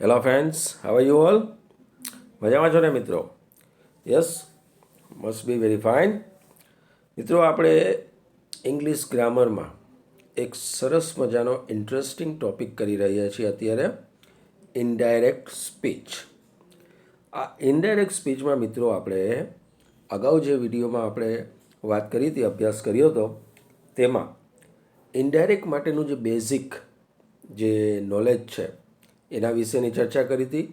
Hello friends, how are you all? મજામાં છો ને મિત્રો? Yes, must be very fine. મિત્રો, આપણે ઇંગ્લિશ ગ્રામરમાં એક સરસ મજાનો ઇન્ટરેસ્ટિંગ ટોપિક કરી રહ્યા છીએ અત્યારે, ઇનડાયરેક્ટ સ્પીચ. આ ઇનડાયરેક્ટ સ્પીચમાં મિત્રો આપણે અગાઉ જે વિડીયોમાં આપણે વાત કરી હતી, અભ્યાસ કર્યો હતો, તેમાં ઇનડાયરેક્ટ માટેનું જે બેઝિક જે નોલેજ છે એના વિશેની ચર્ચા કરી હતી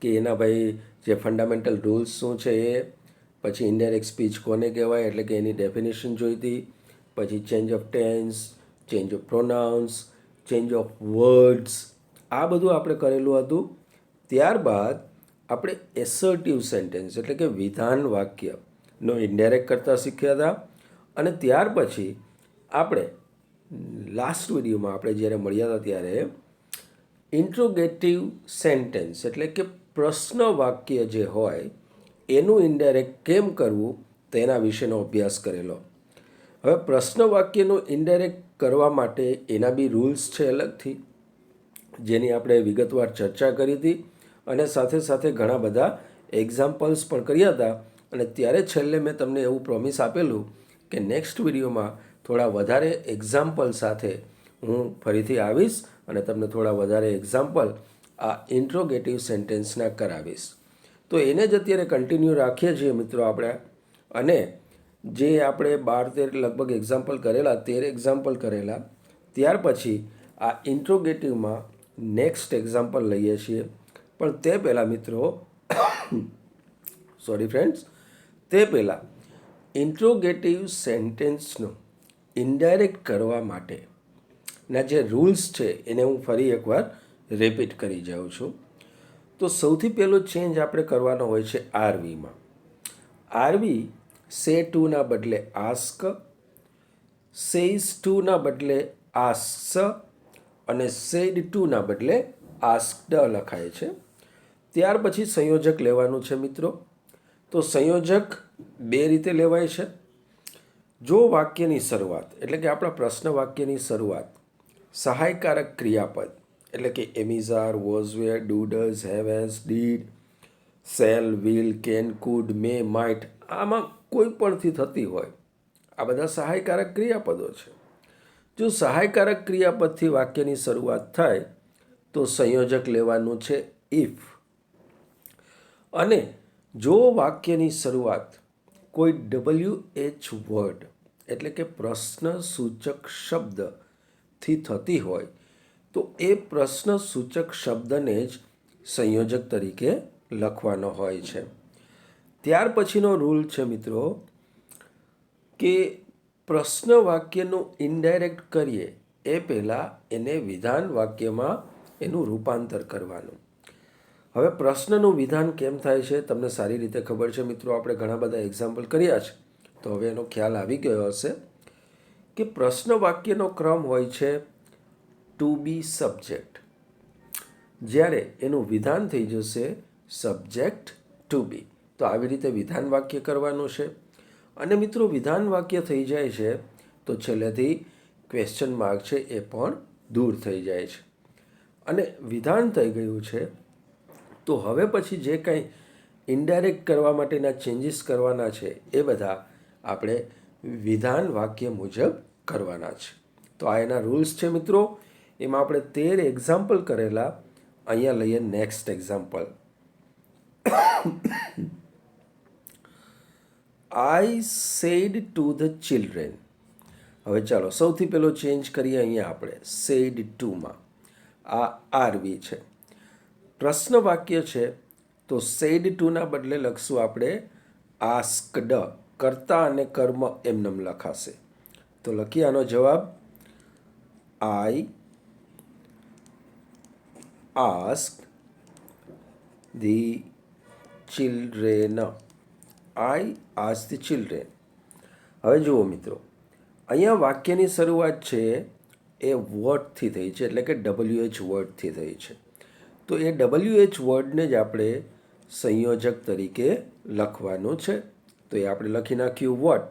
કે એના ભાઈ જે ફંડામેન્ટલ રૂલ્સ શું છે એ, પછી ઇનડાયરેક્ટ સ્પીચ કોને કહેવાય એટલે કે એની ડેફિનેશન જોઈ હતી, પછી change of tense, change of pronouns, change of words, આ બધું આપણે કરેલું હતું. ત્યારબાદ આપણે એસર્ટિવ સેન્ટેન્સ એટલે કે વિધાન વાક્યનો ઇનડાયરેક્ટ કરતાં શીખ્યા હતા. અને ત્યાર પછી આપણે લાસ્ટ વિડીયોમાં આપણે જ્યારે મળ્યા હતા ત્યારે ઇન્ટ્રોગેટિવ સેન્ટેન્સ એટલે કે પ્રશ્ન વાક્ય જે હોય એનું ઇનડાયરેક્ટ કેમ કરવું તેના વિશેનો અભ્યાસ કરેલો. હવે પ્રશ્ન વાક્યનું ઇનડાયરેક્ટ કરવા માટે એના બી રૂલ્સ છે અલગથી, જેની આપણે વિગતવાર ચર્ચા કરી હતી અને સાથે સાથે ઘણા બધા એક્ઝામ્પલ્સ પણ કર્યા હતા. અને ત્યારે છેલ્લે મેં તમને એવું પ્રોમિસ આપેલું કે નેક્સ્ટ વિડીયોમાં થોડા વધારે એક્ઝામ્પલ સાથે હું ફરીથી આવીશ અને તમને થોડા વધારે એક્ઝામ્પલ આ ઇન્ટ્રોગેટિવ સેન્ટેન્સના કરાવીશ. તો એને જ અત્યારે કન્ટિન્યુ રાખીએ છીએ મિત્રો આપણે. અને જે આપણે 12-13 લગભગ એક્ઝામ્પલ કરેલા, 13 એક્ઝામ્પલ કરેલા, ત્યાર પછી આ ઇન્ટ્રોગેટિવમાં નેક્સ્ટ એક્ઝામ્પલ લઈએ છીએ. પણ તે પહેલાં મિત્રો સોરી ફ્રેન્ડ્સ, તે પહેલાં ઇન્ટ્રોગેટિવ સેન્ટેન્સનો ઇનડાયરેક્ટ કરવા માટેના જે રૂલ્સ છે એને હું ફરી એકવાર રિપીટ કરી જાઉં છું. તો સૌથી પહેલો ચેન્જ આપણે કરવાનો હોય છે આરવીમાં. આરવી સે ટુના બદલે આસ્ક, સેઇઝ ટુના બદલે આસ્ક્સ અને સેડ ટુના બદલે આસ્કડ લખાય છે. ત્યાર પછી સંયોજક લેવાનું છે મિત્રો. તો સંયોજક બે રીતે લેવાય છે. જો વાક્યની શરૂઆત એટલે કે આપણા પ્રશ્ન વાક્યની શરૂઆત સહાયકારક ક્રિયાપદ એટલે કે am is are, was, were, do, does, have, has, did, shall, will, can, could, may, might, આમાં કોઈ પણથી થતી હોય, આ બધા સહાયકારક ક્રિયાપદો છે. જો સહાયકારક ક્રિયાપદથી વાક્યની શરૂઆત થાય તો સંયોજક લેવાનું છે ઇફ. અને જો વાક્યની શરૂઆત કોઈ WH વર્ડ એટલે કે પ્રશ્ન સૂચક શબ્દથી થતી હોય તો એ પ્રશ્ન સૂચક શબ્દને જ સંયોજક તરીકે લખવાનો હોય છે. ત્યાર પછીનો રૂલ છે મિત્રો કે પ્રશ્ન વાક્યનું ઇનડાયરેક્ટ કરીએ એ પહેલાં એને વિધાન વાક્યમાં એનું રૂપાંતર કરવાનું. હવે પ્રશ્નનું વિધાન કેમ થાય છે તમને સારી રીતે ખબર છે મિત્રો, આપણે ઘણા બધા એક્ઝામ્પલ કર્યા છે, તો હવે એનો ખ્યાલ આવી ગયો હશે કે પ્રશ્ન વાક્યનો ક્રમ હોય છે ટુ બી સબ્જેક્ટ, જ્યારે એનું વિધાન થઈ જશે સબ્જેક્ટ ટુ બી. તો આવી રીતે વિધાન વાક્ય કરવાનું છે. અને મિત્રો વિધાન વાક્ય થઈ જાય છે તો છેલ્લેથી ક્વેશ્ચન માર્ક છે એ પણ દૂર થઈ જાય છે. અને વિધાન થઈ ગયું છે તો હવે પછી જે કંઈ ઇનડાયરેક્ટ કરવા માટેના ચેન્જીસ કરવાના છે એ બધા આપણે વિધાન વાક્ય મુજબ કરવાના છે. તો આ એના રૂલ્સ છે મિત્રો. એમાં આપણે 13 એક્ઝામ્પલ કરેલા. અહીંયા લઈએ next example. I said to the children. હવે ચાલો સૌથી પહેલો ચેન્જ કરીએ અહીંયા આપણે સેડ ટુમાં. આ આરવી છે, પ્રશ્ન વાક્ય છે, તો સેડ ટુના બદલે લખશું આપણે આસ્કડ. કર્તા અને કર્મ એમનેમ લખાશે. તો લખીએ આનો જવાબ. I ask the children. I ask the children. હવે જુઓ મિત્રો, અહીંયા વાક્યની શરૂઆત છે એ વર્ડથી થઈ છે એટલે કે WH વર્ડથી થઈ છે. તો એ WH વર્ડને જ આપણે સંયોજક તરીકે લખવાનું છે. તો એ આપણે લખી નાખ્યું વોટ.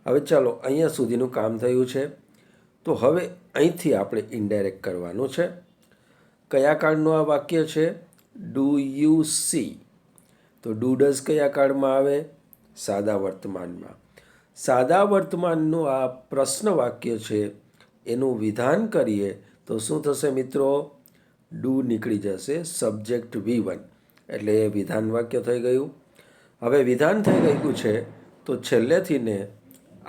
હવે ચાલો અહીંયા સુધીનું કામ થયું છે. તો હવે અહીંથી આપણે ઇનડાયરેક્ટ કરવાનું છે. કયા કાળનું આ વાક્ય છે? Do you C. તો ડુ ડઝ કયા કાળમાં આવે? સાદા વર્તમાનમાં. સાદા વર્તમાનનું આ પ્રશ્ન વાક્ય છે, એનું વિધાન કરીએ તો શું થશે મિત્રો? ડુ નીકળી જશે, સબ્જેક્ટ V1, એટલે એ વિધાન વાક્ય થઈ ગયું. હવે વિધાન થઈ ગયું છે તો છેલ્લેથી ને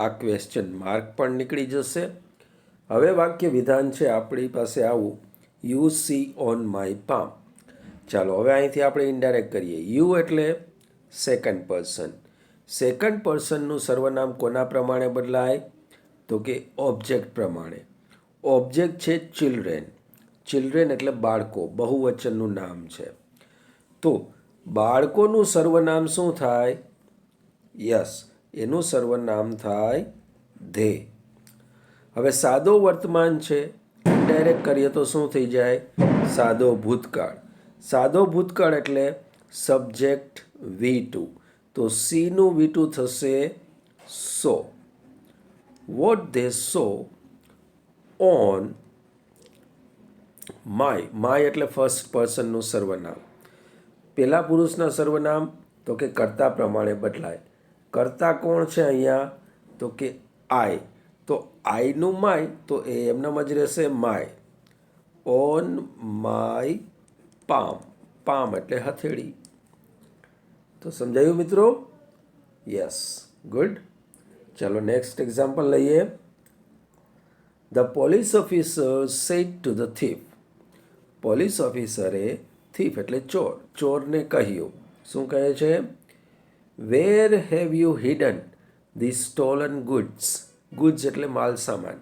આ ક્વેશ્ચન માર્ક પણ નીકળી જશે. હવે વાક્ય વિધાન છે આપણી પાસે આવું, you C on my palm. ચાલો હવે અહીંથી આપણે ઇનડાયરેક્ટ કરીએ. યુ એટલે સેકન્ડ પર્સન. સેકન્ડ પર્સનનું સર્વનામ કોના પ્રમાણે બદલાય? તો કે ઓબ્જેક્ટ પ્રમાણે. ઓબ્જેક્ટ છે ચિલ્ડ્રેન. ચિલ્ડ્રેન એટલે બાળકો, બહુવચનનું નામ છે. તો બાળકોનું સર્વનામ શું થાય? યસ, એનું સર્વનામ થાય ધે. હવે સાદો વર્તમાન છે, ઇનડાયરેક્ટ કરીએ તો શું થઈ જાય? સાદો ભૂતકાળ. સાદો ભૂતકાળ એટલે સબ્જેક્ટ V2. તો સીનું V2 થશે saw. What they saw on my. માય એટલે ફર્સ્ટ પર્સનનું સર્વનામ. પહેલા પુરુષના સર્વનામ તો કે કર્તા પ્રમાણે બદલાય. કર્તા કોણ છે અહીંયા? તો કે આઈ. તો આઈનું માય તો એ એમનામ જ રહેશે my. On my palm. Palm એટલે હથેળી. તો સમજાયું મિત્રો? Yes, good. ચલો નેક્સ્ટ એક્ઝામ્પલ લઈએ. The police officer said to the thief. Police ઓફિસરે થીફ એટલે ચોર, ચોરને કહ્યું. શું કહે છે? Where have you hidden the stolen goods. Goods એટલે માલ સામાન.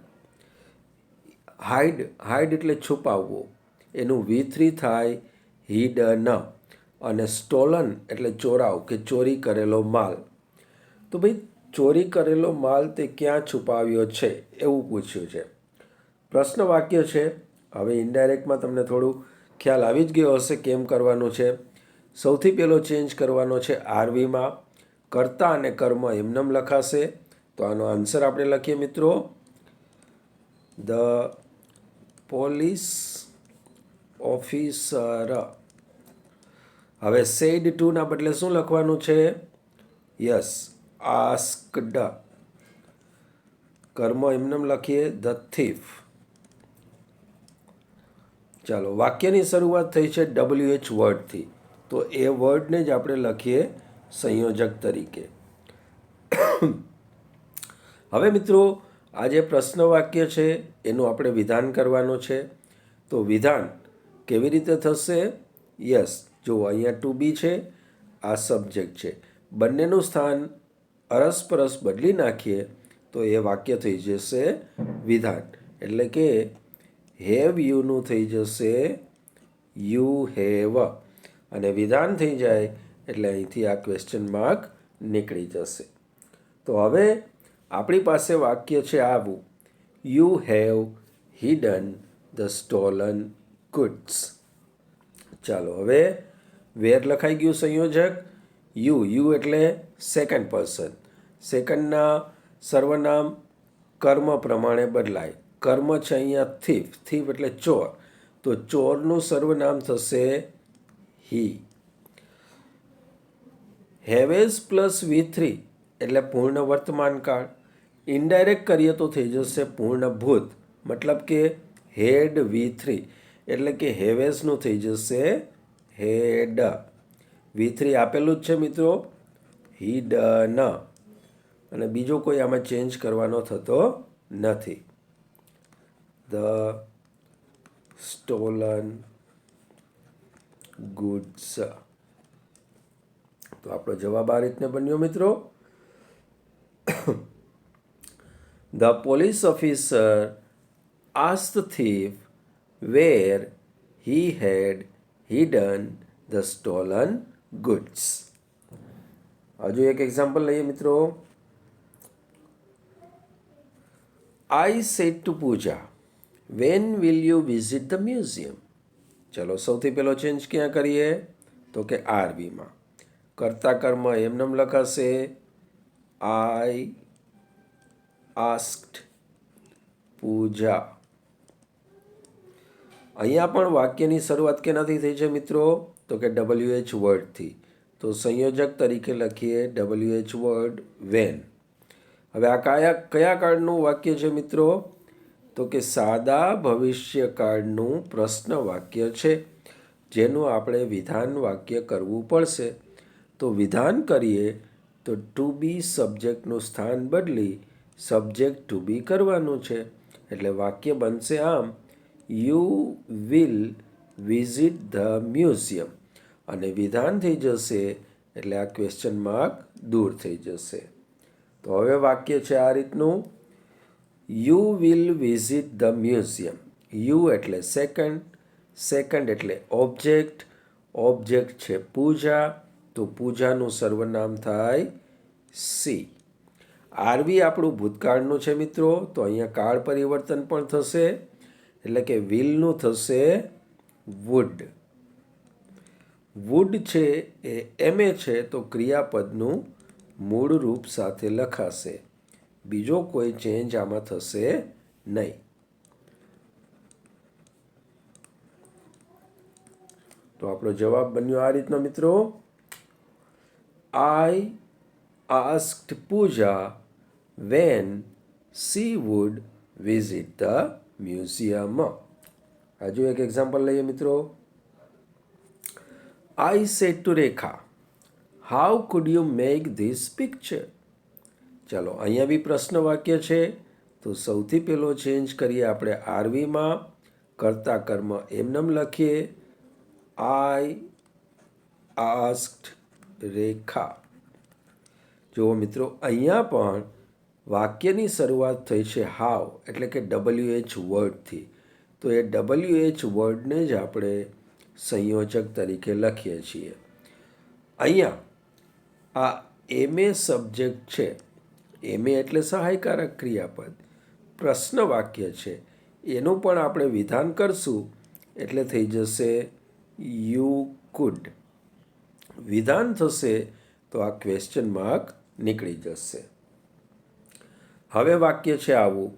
હાઇડ, હાઇડ એટલે છુપાવવું. એનું V3 થાય હિડન. અને સ્ટોલન એટલે ચોરાવ કે ચોરી કરેલો માલ. તો ભાઈ ચોરી કરેલો માલ તે ક્યાં છુપાવ્યો છે એવું પૂછ્યું છે. પ્રશ્ન વાક્ય છે. હવે ઇનડાયરેક્ટમાં તમને થોડું ખ્યાલ આવી જ ગયો હશે કેમ કરવાનું છે. સૌથી પહેલો ચેન્જ કરવાનો છે આરવીમાં. કર્તા અને કર્મ એમનેમ લખાશે. તો આનો આન્સર આપણે લખીએ મિત્રો. The police officer. હવે સેડ ટુ ના બદલે શું લખવાનું છે? Yes, asked. કર્મ એમનેમ લખીએ ધ થીફ. ચાલો વાક્યની શરૂઆત થઈ છે WH વર્ડથી, તો એ વર્ડને જ આપણે લખીએ સંયોજક તરીકે. હવે મિત્રો આ જે પ્રશ્ન વાક્ય છે એનું આપણે વિધાન કરવાનું છે. તો વિધાન કેવી રીતે થશે? યસ, જો અહીંયા ટુ બી છે, આ સબ્જેક્ટ છે. બંનેનું સ્થાન અરસપરસ બદલી નાખીએ તો એ વાક્ય થઈ જશે વિધાન. એટલે કે હેવ યુનું થઈ જશે યુ હેવ. અને વિધાન થઈ જાય એટલે અહીંથી આ ક્વેશ્ચન માર્ક નીકળી જશે. તો હવે આપણી પાસે વાક્ય છે આવું, you have hidden the stolen goods. ચાલો હવે વેર લખાઈ ગયું સંયોજક. યુ, યુ એટલે સેકન્ડ પર્સન. સેકન્ડના સર્વનામ કર્મ પ્રમાણે બદલાય. કર્મ છે અહીંયા થીફ. થીફ એટલે ચોર. તો ચોરનું સર્વનામ થશે હી. હેવેઝ પ્લસ V3 એટલે પૂર્ણ વર્તમાન કાળ. ઇનડાયરેક્ટ કરીએ તો થઈ જશે પૂર્ણ ભૂત. મતલબ કે હેડ V3 એટલે કે હેવેઝનું થઈ જશે હેડ. V3 આપેલું જ છે મિત્રો, હિડન. અને બીજો કોઈ આમાં ચેન્જ કરવાનો થતો નથી. The stolen goods. તો આપણો જવાબ આ રીતને બન્યો મિત્રો. The police officer asked the thief where he had hidden the stolen goods. હજુ એક એક્ઝામ્પલ લઈએ મિત્રો. I said to Pooja, when will you visit the museum? ચલો સૌથી પહેલો ચેન્જ ક્યાં કરીએ? તો કે આરવીમાં. કર્તા કર્મ એમનેમ લખાશે I asked Pooja. અહીંયા પણ વાક્યની શરૂઆત કેનાથી થઈ છે મિત્રો? તો કે WH વર્ડથી. તો સંયોજક તરીકે લખીએ WH વર્ડ વેન. હવે આ કયા કાળનું વાક્ય છે મિત્રો? તો કે સાદા ભવિષ્યકાળનું પ્રશ્ન વાક્ય છે, જેનું આપણે વિધાન વાક્ય કરવું પડશે. તો વિધાન કરીએ તો ટુ બી સબ્જેક્ટનું સ્થાન બદલી સબ્જેક્ટ ટુ બી કરવાનું છે. એટલે વાક્ય બનશે આમ: you will visit the museum. અને વિધાન થઈ જશે એટલે આ ક્વેશ્ચન માર્ક દૂર થઈ જશે. તો હવે વાક્ય છે આ રીતનું: you will visit the museum. You એટલે સેકન્ડ, સેકન્ડ એટલે ઓબ્જેક્ટ, ઓબ્જેક્ટ છે પૂજા, તો પૂજાનું સર્વનામ થાય સી. આરવી આપણું ભૂતકાળનું છે મિત્રો, તો અહીંયા કાળ પરિવર્તન પણ થશે, એટલે કે વિલનું થશે વુડ. વુડ છે એ એમએ છે, તો ક્રિયાપદનું મૂળ રૂપ સાથે લખાશે, બીજો કોઈ ચેન્જ આમાં થશે નહીં. તો આપણો જવાબ બન્યો આ રીતનો મિત્રો: I asked Puja when she would visit the museum. હજુ એક એક્ઝામ્પલ લઈએ મિત્રો. I said to Rekha, how could you make this picture? ચાલો, અહીંયા બી પ્રશ્ન વાક્ય છે, તો સૌથી પહેલો ચેન્જ કરીએ આપણે આરવીમાં. કર્તા કર્મ એમનેમ લખીએ, I asked Rekha. જુઓ મિત્રો, અહીંયા પણ વાક્યની શરૂઆત થઈ છે હાવ, એટલે કે WH વર્ડથી. તો એ WH વર્ડને જ આપણે સંયોજક તરીકે લખીએ છીએ. અહીંયા આ એમએ સબ્જેક્ટ છે, એમએ એટલે સહાયકારક ક્રિયાપદ, પ્રશ્ન વાક્ય છે, એનું પણ આપણે વિધાન કરશું એટલે થઈ જશે યુ કુડ. વિધાન થશે તો આ ક્વેશ્ચન માર્ક નીકળી જશે. હવે વાક્ય છે આવું: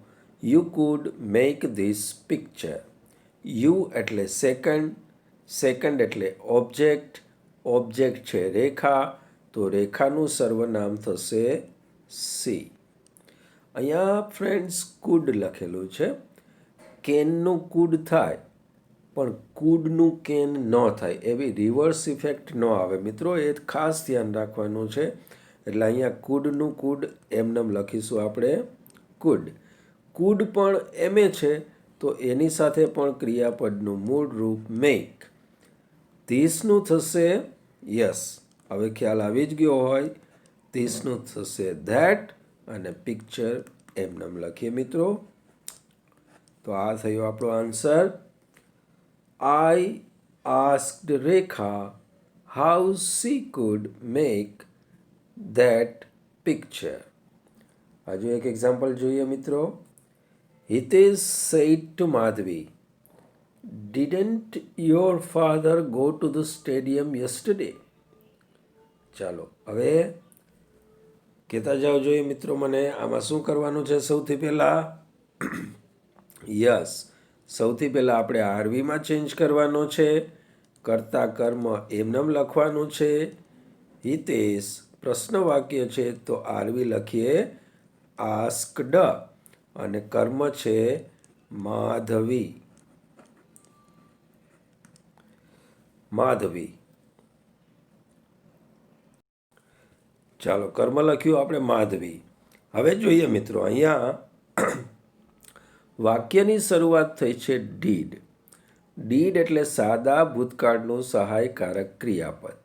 you could make this picture. You એટલે સેકન્ડ, સેકન્ડ એટલે ઓબ્જેક્ટ, ઓબ્જેક્ટ છે રેખા, તો રેખાનું સર્વનામ થશે સી. અહીંયા ફ્રેન્ડ્સ કુડ લખેલું છે, કેનનું કુડ થાય પણ કુડનું કેન ન થાય, એવી રિવર્સ ઇફેક્ટ ન આવે મિત્રો, એ ખાસ ધ્યાન રાખવાનું છે. એટલે અહીંયા કુડનું કુડ એમનેમ લખીશું આપણે કુડ. કુડ પણ એમે છે, તો એની સાથે પણ ક્રિયાપદનું મૂળ રૂપ મેક. ધીસનું થશે યસ, હવે ખ્યાલ આવી જ ગયો હોય. ધીસનું થશે ધેટ, અને પિક્ચર એમનેમ લખીએ મિત્રો. તો આ થયો આપણો answer. I asked Rekha how she could make that picture. હજુ એક એક્ઝામ્પલ જોઈએ મિત્રો. Hitesh said to Madhvi, didn't your father go to the stadium yesterday? ચાલો, હવે કહેતા જાઓ જોઈએ મિત્રો મને, આમાં શું કરવાનું છે? સૌથી પહેલાં યસ, સૌથી પહેલાં આપણે આરવીમાં ચેન્જ કરવાનો છે. કર્તા કર્મ એમનેમ લખવાનું છે. હિતેશ પ્રશ્ન વાક્ય છે, તો આરવી લખીએ આસ્કડ, અને કર્મ છે માધવી. માધવી. ચાલો, કર્મ લખ્યું આપણે માધવી. હવે જોઈએ મિત્રો, અહીંયા વાક્યની શરૂઆત થઈ છે ડીડ. ડીડ એટલે સાદા ભૂતકાળનું સહાયકારક ક્રિયાપદ.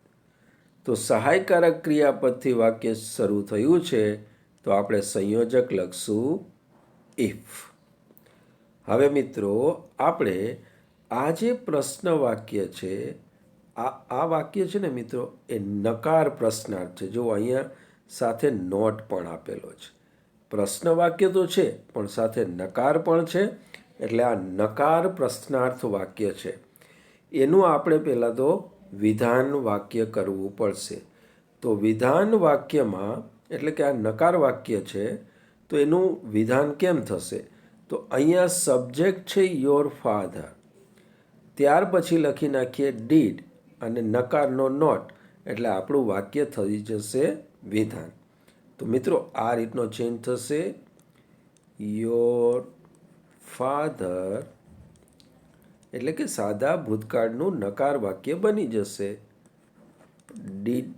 તો સહાયકારક ક્રિયાપદથી વાક્ય શરૂ થયું છે, તો આપણે સંયોજક લખશું ઇફ. હવે મિત્રો, આપણે આ જે પ્રશ્ન વાક્ય છે, આ વાક્ય છે ને મિત્રો, એ નકાર પ્રશ્નાર્થ છે. જો અહીંયા સાથે નોટ પણ આપેલો છે. પ્રશ્ન વાક્ય તો છે, પણ સાથે નકાર પણ છે, એટલે આ નકાર પ્રશ્નાર્થ વાક્ય છે. એનું આપણે પહેલાં તો વિધાન વાક્ય કરવું પડશે. તો વિધાન વાક્યમાં, એટલે કે આ નકાર વાક્ય છે, તો એનું વિધાન કેમ થશે? તો અહીંયા સબ્જેક્ટ છે યોર ફાધર, ત્યાર પછી લખી નાખીએ ડીડ અને નકારનો નોટ, એટલે આપણું વાક્ય થઈ જશે વિધાન. તો મિત્રો આ રીતનો ચેન્જ થશે. યોર ફાધર એટલે કે સાદા ભૂતકાળનું નકાર વાક્ય બની જશે. Did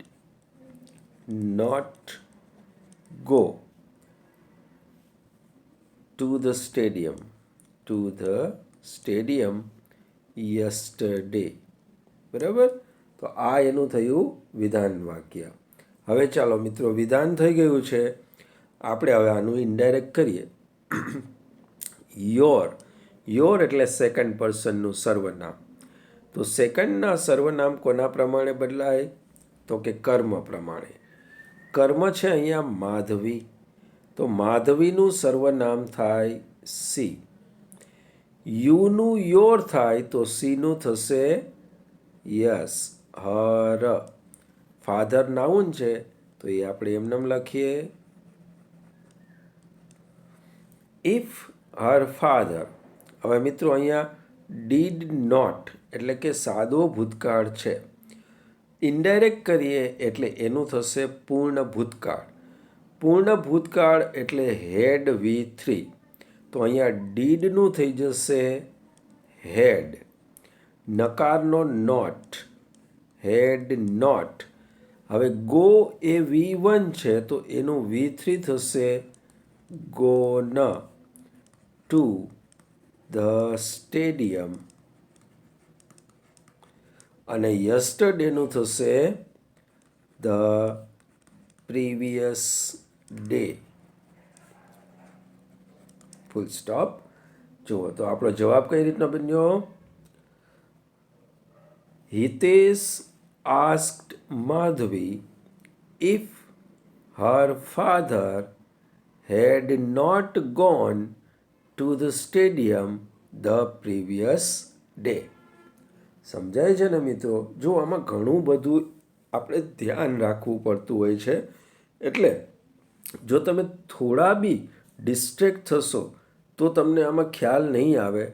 not go to the stadium yesterday. બરાબર. તો આ એનું થયું વિધાન વાક્ય. હવે ચાલો મિત્રો, વિધાન થઈ ગયું છે. આપણે હવે આનું ઇનડાયરેક્ટ કરીએ. યોર એટલે સેકન્ડ પર્સનનું સર્વનામ. તો સેકન્ડના સર્વનામ કોના પ્રમાણે બદલાય? તો કે કર્મ પ્રમાણે. કર્મ છે અહીંયા માધવી, તો માધવીનું સર્વનામ થાય સી. યુનું યોર થાય તો સીનું થશે યસ, હર. ફાધર નાઉન છે તો એ આપણે એમને લખીએ. If her father. હવે મિત્રો અહીંયા ડીડ નોટ એટલે કે સાદો ભૂતકાળ છે. ઇનડાયરેક્ટ કરીએ એટલે એનું થશે પૂર્ણ ભૂતકાળ. પૂર્ણ ભૂતકાળ એટલે હેડ V3. તો અહીંયા ડીડનું થઈ જશે હેડ. નકારનો નોટ, હેડ નોટ. હવે ગો એ V1 છે તો એનું V3 થશે ગોન ટુ ધ સ્ટેડિયમ. અને યસ્ટરડેનું થશે the previous day. Full stop. જુઓ તો આપણો જવાબ કઈ રીતનો બન્યો? Hitesh asked Madhavi if her father had not gone to the stadium the previous day. સમજાય છે ને મિત્રો? જો આમાં ઘણું બધું આપણે ધ્યાન રાખવું પડતું હોય છે. એટલે જો તમે થોડા બી ડિસ્ટ્રેક્ટ થશો તો તમને આમાં ખ્યાલ નહીં આવે.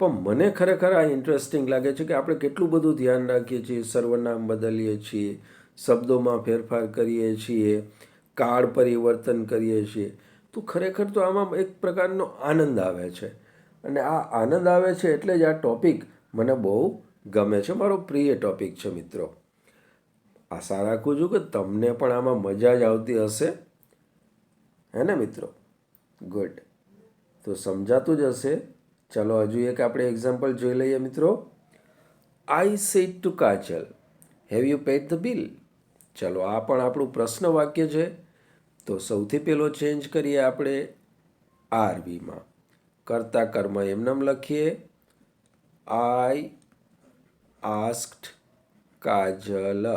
પણ મને ખરેખર આ ઇન્ટરેસ્ટિંગ લાગે છે કે આપણે કેટલું બધું ધ્યાન રાખીએ છીએ, સર્વનામ બદલીએ છીએ, શબ્દોમાં ફેરફાર કરીએ છીએ, કાળ પરિવર્તન કરીએ છીએ. તો ખરેખર તો આમાં એક પ્રકારનો આનંદ આવે છે. અને આ આનંદ આવે છે એટલે જ આ ટૉપિક મને બહુ ગમે છે, મારો પ્રિય ટૉપિક છે મિત્રો. આશા રાખું છું કે તમને પણ આમાં મજા જ આવતી હશે, હે ને મિત્રો? ગુડ. તો સમજાતું જ હશે. ચાલો હજુ એક આપણે એક્ઝામ્પલ જોઈ લઈએ મિત્રો. I said to Kajal, have you paid the bill? ચાલો આ પણ આપણું પ્રશ્ન વાક્ય છે. તો સૌથી પહેલો ચેન્જ કરીએ આપણે આરવીમાં. કર્તા કર્મ એમનેમ લખીએ. આઈ આસ્ક્ડ કાજલ.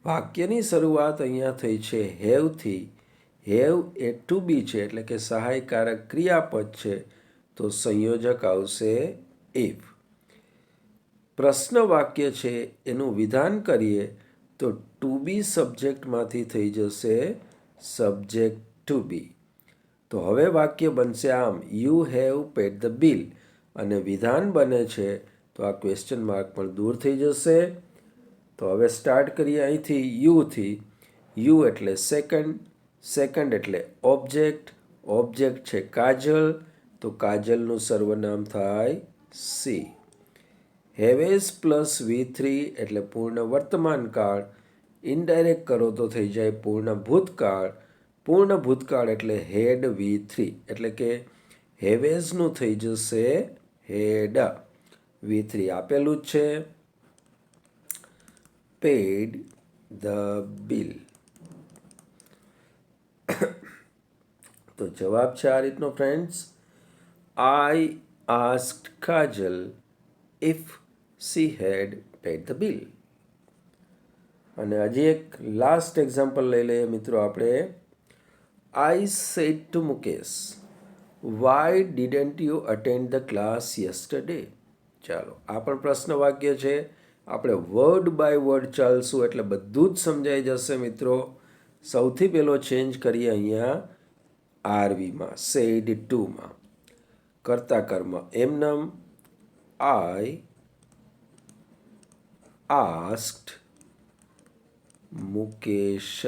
વાક્યની શરૂઆત અહીંયા થઈ છે હેવથી. હેવ એ ટુ બી છે એટલે કે સહાયકારક ક્રિયાપદ છે, તો સંયોજક આવશે ઇફ. પ્રશ્ન વાક્ય છે એનું વિધાન કરીએ તો ટુ બી સબ્જેક્ટમાંથી થઈ જશે સબ્જેક્ટ ટુ બી. તો હવે વાક્ય બનશે આમ, you have paid the bill. અને વિધાન બને છે તો આ ક્વેશ્ચન માર્ક પણ દૂર થઈ જશે. તો હવે સ્ટાર્ટ કરીએ અહીંથી યુથી. યુ એટલે સેકન્ડ, સેકન્ડ એટલે ઓબ્જેક્ટ, ઓબ્જેક્ટ છે કાજલ, તો કાજલનું સર્વનામ થાય સી. હેવેઝ પ્લસ V3 એટલે પૂર્ણ વર્તમાન કાળ. ઇનડાયરેક્ટ કરો તો થઈ જાય પૂર્ણ ભૂતકાળ. પૂર્ણ ભૂતકાળ એટલે હેડ V3 એટલે કે હેવેઝનું થઈ જશે હેડ. V3 આપેલું જ છે. Paid the bill. તો જવાબ છે આ રીતનો friends. I asked Kajal if she had paid the bill. અને હજી એક લાસ્ટ એક્ઝામ્પલ લઈ લઈએ મિત્રો આપણે. I said to Mukesh, why didn't you attend the class yesterday? ચાલો આ પણ પ્રશ્ન વાક્ય છે. આપણે વર્ડ બાય વર્ડ ચાલશું એટલે બધું જ સમજાઈ જશે મિત્રો. સૌથી પહેલો ચેન્જ કરીએ અહીંયા આરવીમાં, સેડ ટુમાં. કર્તા કર્મ એમનેમ, આઈ આસ્ક્ડ મુકેશ.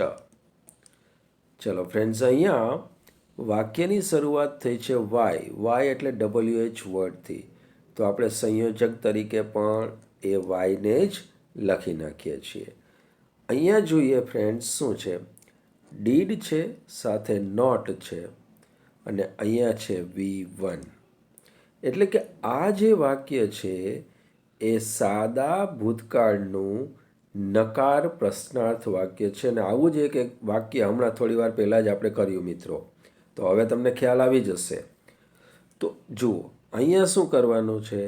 ચલો ફ્રેન્ડ્સ, અહીંયા વાક્યની શરૂઆત થઈ છે વાય એટલે WH વર્ડથી, તો આપણે સંયોજક તરીકે પણ એ વાયને જ લખી નાખીએ છીએ. અહીંયા જોઈએ ફ્રેન્ડ્સ શું છે, ડીડ છે, સાથે નોટ છે, અને અહીંયા છે V1. એટલે કે આ જે વાક્ય છે એ સાદા ભૂતકાળનું નકાર પ્રશ્નાર્થ વાક્ય છે. અને આવું જ એક વાક્ય હમણાં થોડી વાર પહેલાં જ આપણે કર્યું મિત્રો, તો હવે તમને ખ્યાલ આવી જશે. તો જુઓ અહીંયા શું કરવાનું છે,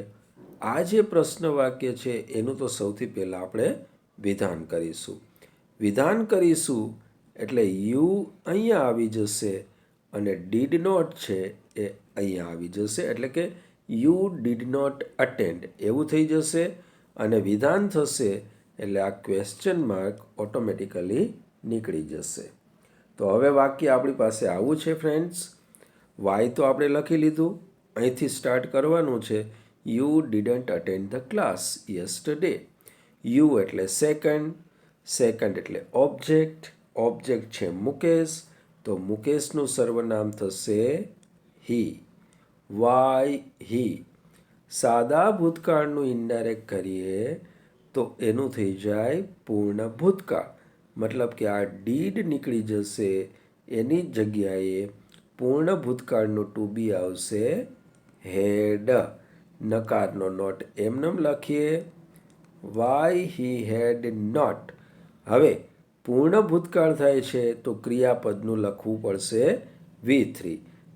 આ જે પ્રશ્ન વાક્ય છે એનું તો સૌથી પહેલાં આપણે વિધાન કરીશું. વિધાન કરીશું એટલે યુ અહીંયા આવી જશે અને ડીડ નોટ છે એ અહીંયા આવી જશે. એટલે કે યુ ડીડ નોટ અટેન્ડ એવું થઈ જશે, અને વિધાન થશે એટલે આ ક્વેશ્ચન માર્ક ઓટોમેટિકલી નીકળી જશે. તો હવે વાક્ય આપણી પાસે આવું છે ફ્રેન્ડ્સ. વાય તો આપણે લખી લીધું, અહીંથી સ્ટાર્ટ કરવાનું છે. You didn't attend the class yesterday. You એટલે સેકન્ડ એટલે ઓબ્જેક્ટ છે મુકેશ, તો મુકેશનું સર્વનામ થશે હી. વાય હી. સાદા ભૂતકાળનું ઇનડાયરેક્ટ કરીએ તો એનું થઈ જાય પૂર્ણ ભૂતકાળ. મતલબ કે આ ડીડ નીકળી જશે, એની જગ્યાએ પૂર્ણ ભૂતકાળનું ટુ બી આવશે હેડ. નકારનો નોટ એમનેમ લખીએ, વાય હી હેડ નોટ. હવે પૂર્ણ ભૂતકાળ થાય છે તો ક્રિયાપદનું લખવું પડશે V3.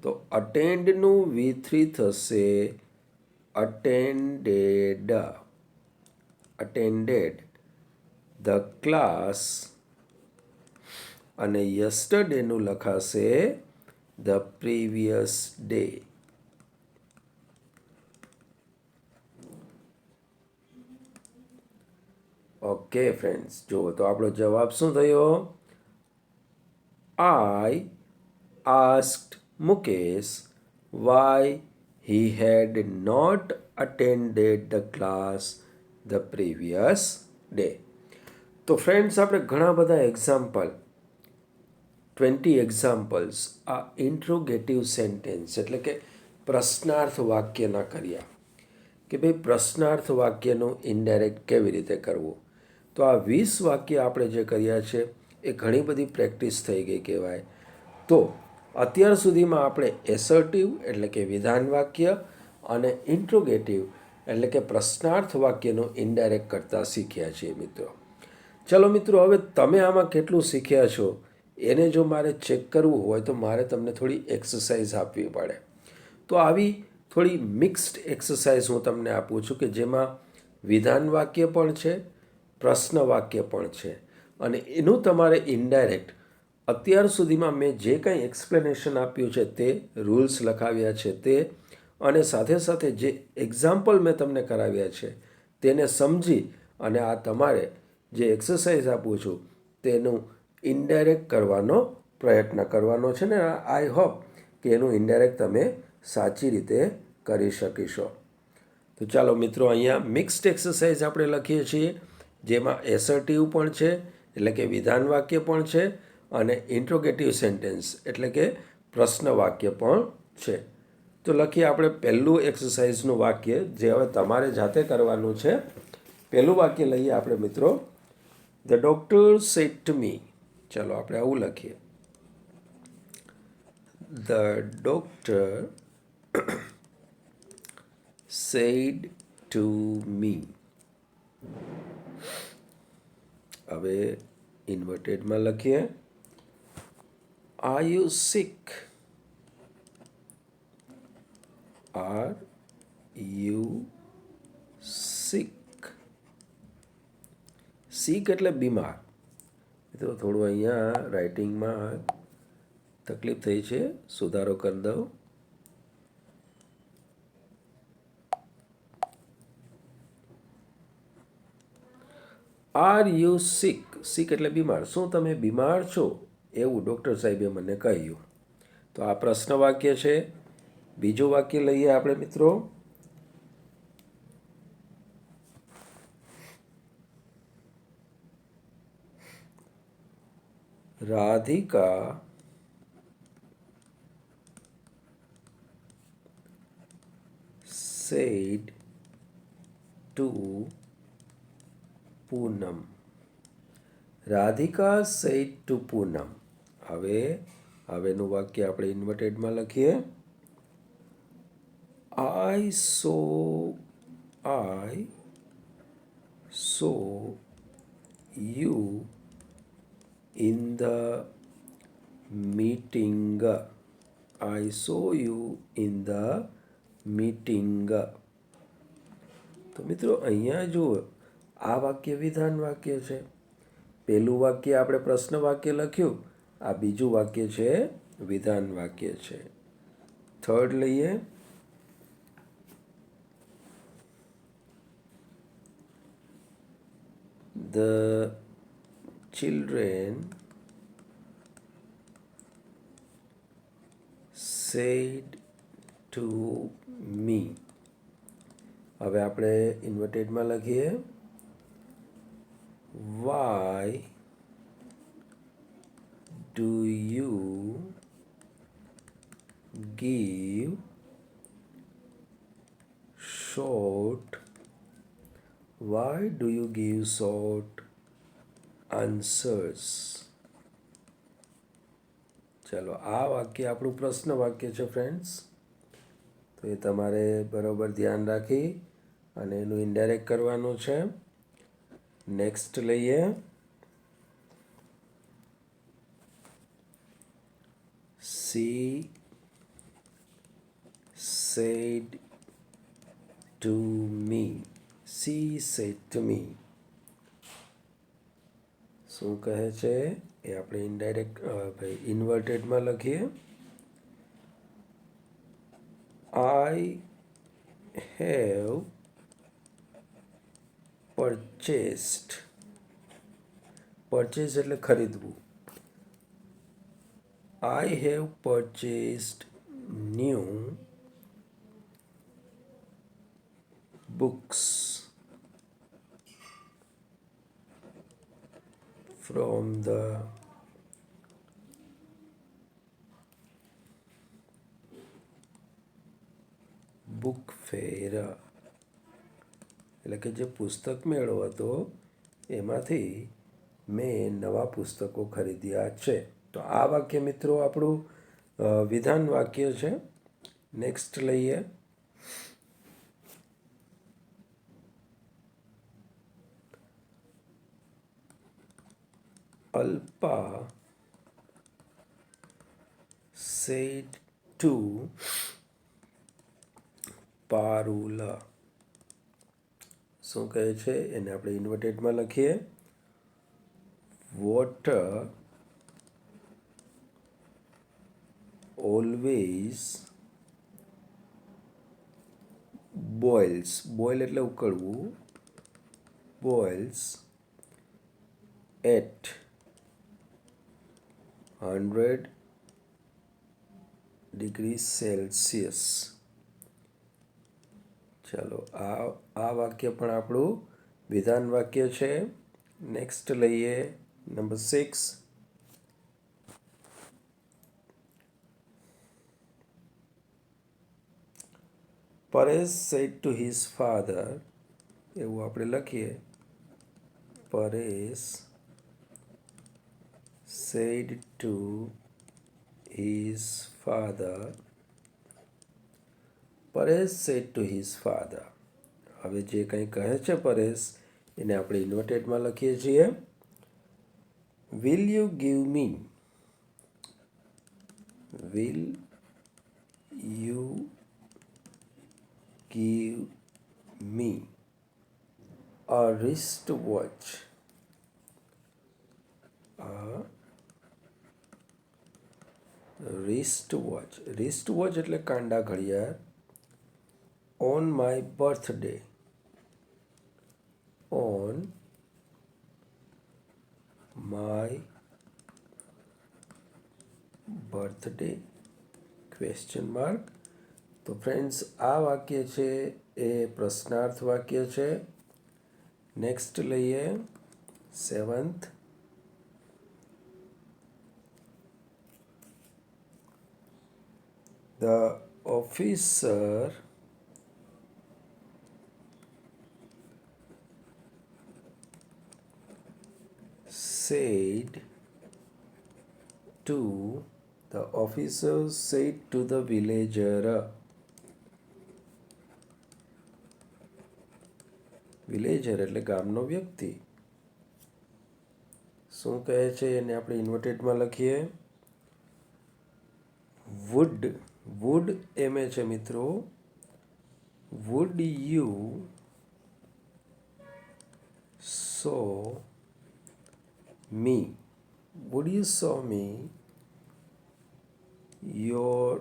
તો અટેન્ડનું V3 થશે અટેન્ડેડ ધ ક્લાસ, અને યસ્ટરડેનું લખાશે the previous day. Okay friends, જુઓ તો આપણો જવાબ શું થયો, I asked Mukesh why he had not attended the class the previous day. તો ફ્રેન્ડ્સ, આપણે ઘણા બધા એક્ઝામ્પલ 20 એક્ઝામ્પલ્સ આ ઇન્ટ્રોગેટિવ સેન્ટેન્સ એટલે કે પ્રશ્નાર્થ વાક્યના કર્યા, કે ભાઈ પ્રશ્નાર્થ વાક્યનું ઇનડાયરેક્ટ કેવી રીતે કરવું. તો આ 20 વાક્ય આપણે જે કર્યા છે એ ઘણી બધી પ્રેક્ટિસ થઈ ગઈ કહેવાય. તો અત્યાર સુધીમાં આપણે એસર્ટિવ એટલે કે વિધાન વાક્ય અને ઇન્ટ્રોગેટિવ એટલે કે પ્રશ્નાર્થ વાક્યનું ઇનડાયરેક્ટ કરતાં શીખ્યા છીએ મિત્રો. ચલો મિત્રો, હવે તમે આમાં કેટલું શીખ્યા છો એને જો મારે ચેક કરવું હોય તો મારે તમને થોડી એક્સરસાઇઝ આપવી પડે. તો આવી થોડી મિક્સ્ડ એક્સરસાઇઝ હું તમને આપું છું કે જેમાં વિધાન વાક્ય પણ છે, પ્રશ્ન વાક્ય પણ છે, અને એનું તમારે ઇનડાયરેક્ટ અત્યાર સુધીમાં મેં જે કંઈ એક્સપ્લેનેશન આપ્યું છે તે, રૂલ્સ લખાવ્યા છે તે, અને સાથે સાથે જે એક્ઝામ્પલ મેં તમને કરાવ્યા છે તેને સમજી અને આ તમારે જે એક્સરસાઇઝ આપું છું તેનું ઇનડાયરેક્ટ કરવાનો પ્રયત્ન કરવાનો છે, ને આઈ હોપ કે એનું ઇનડાયરેક્ટ તમે સાચી રીતે કરી શકીશો. તો ચાલો મિત્રો, અહીંયા મિક્સ્ડ એક્સરસાઇઝ આપણે લખીએ છીએ, જેમાં એસર્ટિવ પણ છે એટલે કે વિધાન વાક્ય પણ છે, અને ઇન્ટ્રોગેટિવ સેન્ટેન્સ એટલે કે પ્રશ્ન વાક્ય પણ છે. તો લખીએ આપણે પહેલું એક્સરસાઇઝનું વાક્ય, જે હવે તમારે જાતે કરવાનું છે. પહેલું વાક્ય લઈએ આપણે મિત્રો, the doctor said to me. ચાલો આપણે આવું લખીએ, the doctor said to me. હવે ઇન્વર્ટેડમાં લખીએ, are you sick? Are you sick? Sick એટલે બીમાર. મિત્રો થોડું અહીંયા રાઇટિંગમાં તકલીફ થઈ છે, સુધારો કરી દઉં. R you sick? સિક એટલે બીમાર. શું તમે બીમાર છો? એવું ડૉક્ટર સાહેબે મને કહ્યું. તો આ પ્રશ્ન વાક્ય છે. બીજું વાક્ય લઈએ આપણે મિત્રો, Radhika said to Poonam. Radhika said to પૂનમ. હવેનું વાક્ય આપણે ઇન્વર્ટેડમાં લખીએ. I saw you in the meeting. I saw you in the meeting. તો મિત્રો અહીંયા જુઓ, આ વાક્ય વિધાન વાક્ય છે. પહેલું વાક્ય આપણે પ્રશ્ન વાક્ય લખ્યું, આ બીજું વાક્ય છે વિધાન વાક્ય છે. થર્ડ લઈએ. The children said to me. હવે આપણે ઇન્વર્ટેડમાં લખીએ. Why do you give short answers? ચાલો, આ વાક્ય આપણું પ્રશ્ન વાક્ય છે ફ્રેન્ડ્સ. તો એ તમારે બરાબર ધ્યાન રાખી અને એનું ઇનડાયરેક્ટ કરવાનું છે. નેક્સ્ટ લઈએ. She said to me. She said to me. શું કહે છે એ આપણે ઇનડાયરેક્ટ ઇન્વર્ટેડમાં લખીએ. I have purchased. પરચેઝ એટલે ખરીદવું. I have purchased new books from the book fair. એટલે કે જે પુસ્તક મેળો હતો એમાંથી મેં નવા પુસ્તકો ખરીદ્યા છે. તો આ વાક્ય મિત્રો આપણું વિધાન વાક્ય છે. નેક્સ્ટ લઈએ. Alpa said to Parul. શું કહે છે એને આપણે ઇન્વર્ટેડમાં લખીએ. Water always boils. બોઇલ એટલે ઉકળવું. boils at 100 degrees Celsius. ચાલો, આ વાક્ય પણ આપણું વિધાન વાક્ય છે. નેક્સ્ટ લઈએ. Number 6. Paresh said to his father. એવું આપણે લખીએ. Paresh said to his father. Paresh said to his father. હવે જે કંઈ કહે છે પરેશ એને આપણે ઇન્વર્ટેડમાં લખીએ છીએ. Will you give me? Will you give me a wristwatch? A wristwatch. wristwatch એટલે કાંડા ઘડિયાળ. On my birthday. On my birthday? Question mark. તો ફ્રેન્ડ્સ આ વાક્ય છે એ પ્રશ્નાર્થ વાક્ય છે. નેક્સ્ટ લઈએ. 7th. The officer said to the villager. Villager એટલે ગામનો વ્યક્તિ. શું કહે છે એને આપણે ઇન્વર્ટેડમાં લખીએ. વુડ એમ છે મિત્રો. Would you so me your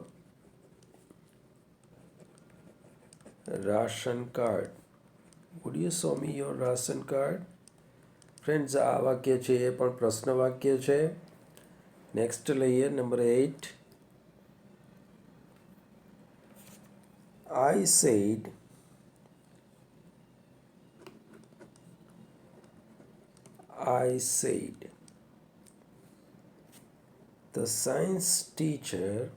ration card. Would you so me your ration card. Friends, આ વાક્ય છે એ પણ પ્રશ્ન વાક્ય છે. નેક્સ્ટ લઈએ number 8. I said the science teacher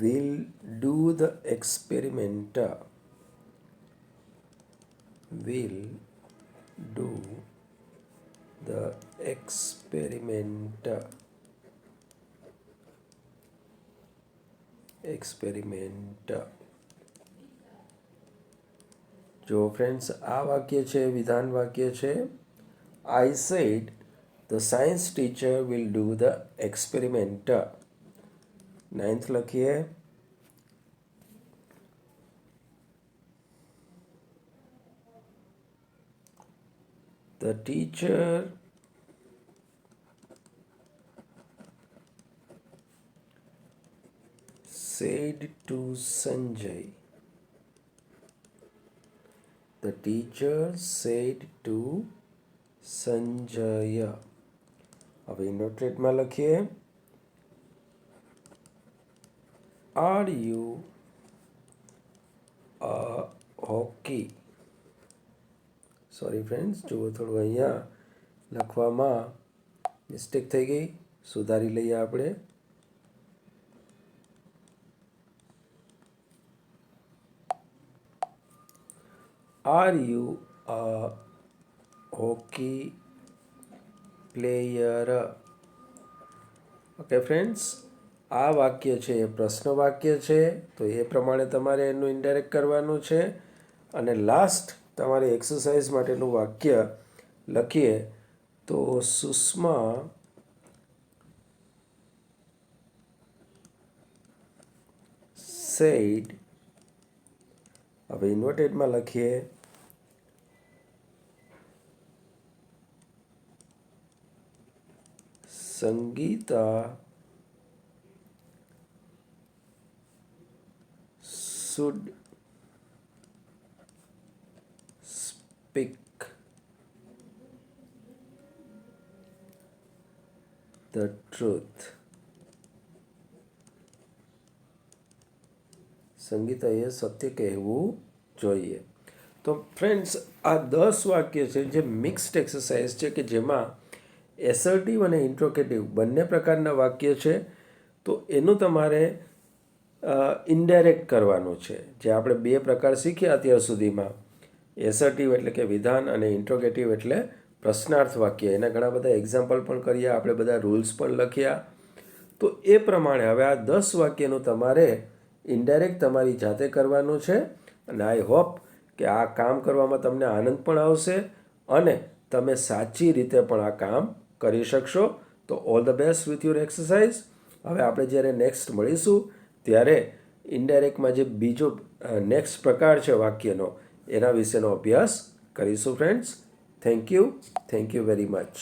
will do the experiment. જો ફ્રેન્ડ્સ, આ વાક્ય છે વિધાન વાક્ય છે. I said the science teacher will do the experiment. 9th લખીએ. The teacher said to Sanjay. હવે ઇન્વર્ટેડમાં લખીએ. Are you a hockey? Sorry friends, જુઓ થોડું અહીંયા લખવામાં મિસ્ટેક થઈ ગઈ, સુધારી લઈએ આપણે. Are you a hockey player? Okay friends, આ વાક્ય છે એ પ્રશ્ન વાક્ય છે, તો એ પ્રમાણે તમારે એનું ઇન્ડાયરેક્ટ કરવાનું છે. અને લાસ્ટ તમારે એક્સરસાઇઝ માટેનું વાક્ય લખીએ તો સુષ્મા સેડ. હવે ઇન્વર્ટેડમાં લખીએ. Sangeeta should speak the truth. સંગીતાએ સત્ય કહેવું જોઈએ. તો ફ્રેન્ડ્સ, આ 10 વાક્ય છે જે મિક્સ્ડ એક્સરસાઇઝ છે કે જેમાં એસર્ટિવ અને ઇન્ટ્રોગેટિવ બંને પ્રકારના વાક્ય છે. તો એનું તમારે ઇનડાયરેક્ટ કરવાનું છે. જે આપણે 2 પ્રકાર શીખ્યા અત્યાર સુધીમાં, એસર્ટિવ એટલે કે વિધાન અને ઇન્ટ્રોગેટિવ એટલે પ્રશ્નાર્થ વાક્ય. એના ઘણા બધા એક્ઝામ્પલ પણ કર્યા, આપણે બધા રૂલ્સ પણ લખ્યા. તો એ પ્રમાણે હવે આ 10 વાક્યનું તમારે ઇનડાયરેક્ટ તમારી જાતે કરવાનું છે. અને આઈ હોપ કે આ કામ કરવામાં તમને આનંદ પણ આવશે અને તમે સાચી રીતે પણ આ કામ કરી શકશો. તો all the best with your exercise. હવે આપણે જ્યારે નેક્સ્ટ મળીશું ત્યારે ઇનડાયરેક્ટમાં જે બીજો નેક્સ્ટ પ્રકાર છે વાક્યનો, એના વિશેનો અભ્યાસ કરીશું friends. Thank you very much.